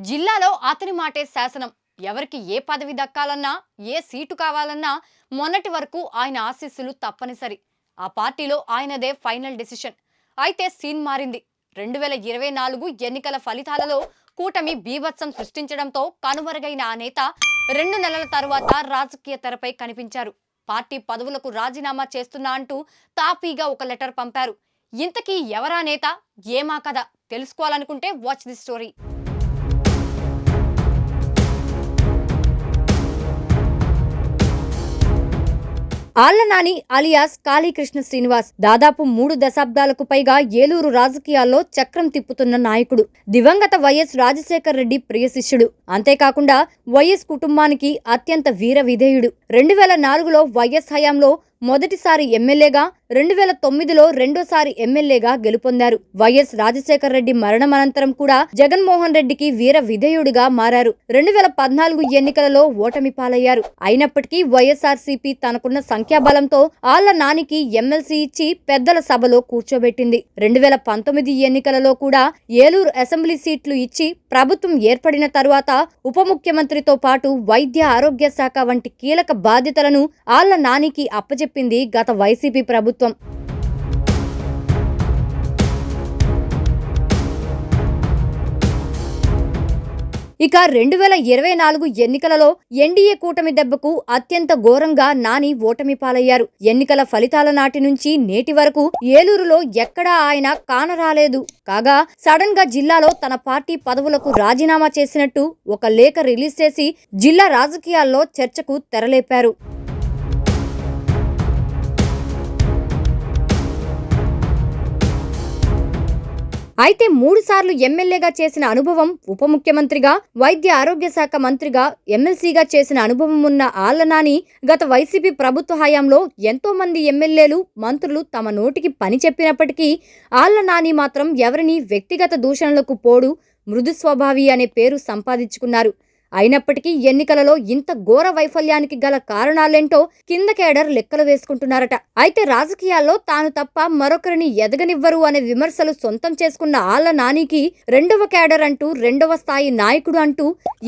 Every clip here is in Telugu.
జిల్లాలో అతని మాటే శాసనం. ఎవరికి ఏ పదవి దక్కాలన్నా, ఏ సీటు కావాలన్నా మొన్నటి వరకు ఆయన ఆశీస్సులు తప్పనిసరి. ఆ పార్టీలో ఆయనదే ఫైనల్ డెసిషన్. అయితే సీన్ మారింది. 2024 ఎన్నికల ఫలితాలలో కూటమి బీభత్సం సృష్టించడంతో కనుమరుగైన ఆ నేత 2 నెలల తరువాత రాజకీయ తెరపై కనిపించారు. పార్టీ పదవులకు రాజీనామా చేస్తున్నా అంటూ తాపీగా ఒక లెటర్ పంపారు. ఇంతకీ ఎవరా నేత, ఏమా కథ తెలుసుకోవాలనుకుంటే watch the story. Alla Nani alias Kalikrishna Srinivas దాదాపు 3 దశాబ్దాలకు పైగా ఏలూరు రాజకీయాల్లో చక్రం తిప్పుతున్న నాయకుడు. దివంగత వైఎస్ రాజశేఖర్ రెడ్డి ప్రియ శిష్యుడు. అంతేకాకుండా వైఎస్ కుటుంబానికి అత్యంత వీర విధేయుడు. 2004లో వైఎస్ హయాంలో మొదటిసారి ఎమ్మెల్యేగా, 2009లో రెండోసారి ఎమ్మెల్యేగా గెలుపొందారు. వైఎస్ రాజశేఖర్ రెడ్డి మరణం అనంతరం కూడా జగన్మోహన్ రెడ్డికి వీర విధేయుడిగా మారారు. 2014 ఎన్నికలలో ఓటమి పాలయ్యారు. అయినప్పటికీ వైఎస్ఆర్సీపీ తనకున్న సంఖ్యాబలంతో ఆళ్ల నానికి ఎమ్మెల్సీ ఇచ్చి పెద్దల సభలో కూర్చోబెట్టింది. 2019 ఎన్నికలలో కూడా ఏలూరు అసెంబ్లీ సీట్లు ఇచ్చి ప్రభుత్వం ఏర్పడిన తరువాత ఉప ముఖ్యమంత్రితో పాటు వైద్య ఆరోగ్య శాఖ వంటి కీలక బాధ్యతలను ఆళ్ల నానికి అప్పచెప్పింది గత వైసీపీ ప్రభుత్వం. ఇక 2024 ఎన్నికలలో ఎన్డీఏ కూటమి దెబ్బకు అత్యంత ఘోరంగా నాని ఓటమి పాలయ్యారు. ఎన్నికల ఫలితాల నాటి నుంచి నేటి వరకు ఏలూరులో ఎక్కడా ఆయన కానరాలేదు. కాగా సడన్ గా జిల్లాలో తన పార్టీ పదవులకు రాజీనామా చేసినట్టు ఒక లేఖ రిలీజ్ చేసి జిల్లా రాజకీయాల్లో చర్చకు తెరలేపారు. అయితే 3 సార్లు ఎమ్మెల్యేగా చేసిన అనుభవం, ఉప ముఖ్యమంత్రిగా, వైద్య ఆరోగ్య శాఖ మంత్రిగా, ఎమ్మెల్సీగా చేసిన అనుభవం ఉన్న ఆళ్ల నాని గత వైసీపీ ప్రభుత్వ హయాంలో ఎంతో మంది ఎమ్మెల్యేలు, మంత్రులు తమ నోటికి పని చెప్పినప్పటికీ ఆళ్ల నాని మాత్రం ఎవరిని వ్యక్తిగత దూషణలకు పోడు, మృదు స్వభావి అనే పేరు సంపాదించుకున్నారు. అయినప్పటికీ ఎన్నికలలో ఇంత ఘోర వైఫల్యానికి గల కారణాలేంటో కింద కేడర్ లెక్కలు వేసుకుంటున్నారట. అయితే రాజకీయాల్లో తాను తప్ప మరొకరిని ఎదగనివ్వరు అనే విమర్శలు సొంతం చేసుకున్న ఆళ్ల నానికి రెండవ కేడర్ అంటూ, రెండవ స్థాయి నాయకుడు అంటూ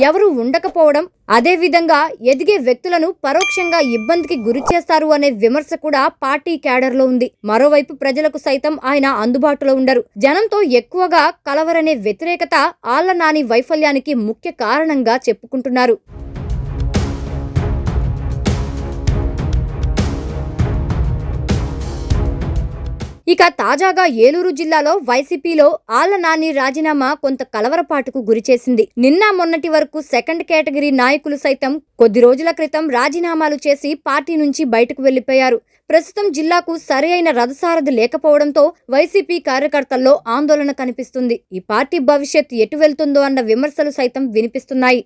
ఎవరూ ఉండకపోవడం, అదే విధంగా ఎదిగే వ్యక్తులను పరోక్షంగా ఇబ్బందికి గురి చేస్తారు అనే విమర్శ కూడా పార్టీ క్యాడర్లో ఉంది. మరోవైపు ప్రజలకు సైతం ఆయన అందుబాటులో ఉండరు. జనంతో ఎక్కువగా కలవరనే వ్యతిరేకత ఆళ్ల నాని వైఫల్యానికి ముఖ్య కారణంగా చెప్పుకుంటున్నారు. ఇక తాజాగా ఏలూరు జిల్లాలో వైసీపీలో ఆళ్ల నాని రాజీనామా కొంత కలవరపాటుకు గురిచేసింది. నిన్న మొన్నటి వరకు సెకండ్ కేటగిరీ నాయకులు సైతం కొద్ది రోజుల క్రితం రాజీనామాలు చేసి పార్టీ నుంచి బయటకు వెళ్లిపోయారు. ప్రస్తుతం జిల్లాకు సరైన రథసారథి లేకపోవడంతో వైసీపీ కార్యకర్తల్లో ఆందోళన కనిపిస్తుంది. ఈ పార్టీ భవిష్యత్ ఎటు వెళ్తుందో అన్న విమర్శలు సైతం వినిపిస్తున్నాయి.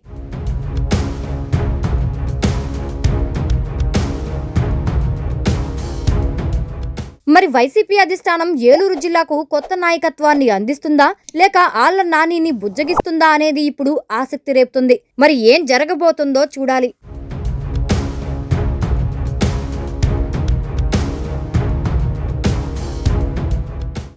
మరి వైసీపీ అధిష్టానం ఏలూరు జిల్లాకు కొత్త నాయకత్వాన్ని అందిస్తుందా, లేక ఆళ్ల నానిని బుజ్జగిస్తుందా అనేది ఇప్పుడు ఆసక్తి రేపుతుంది. మరి ఏం జరగబోతుందో చూడాలి.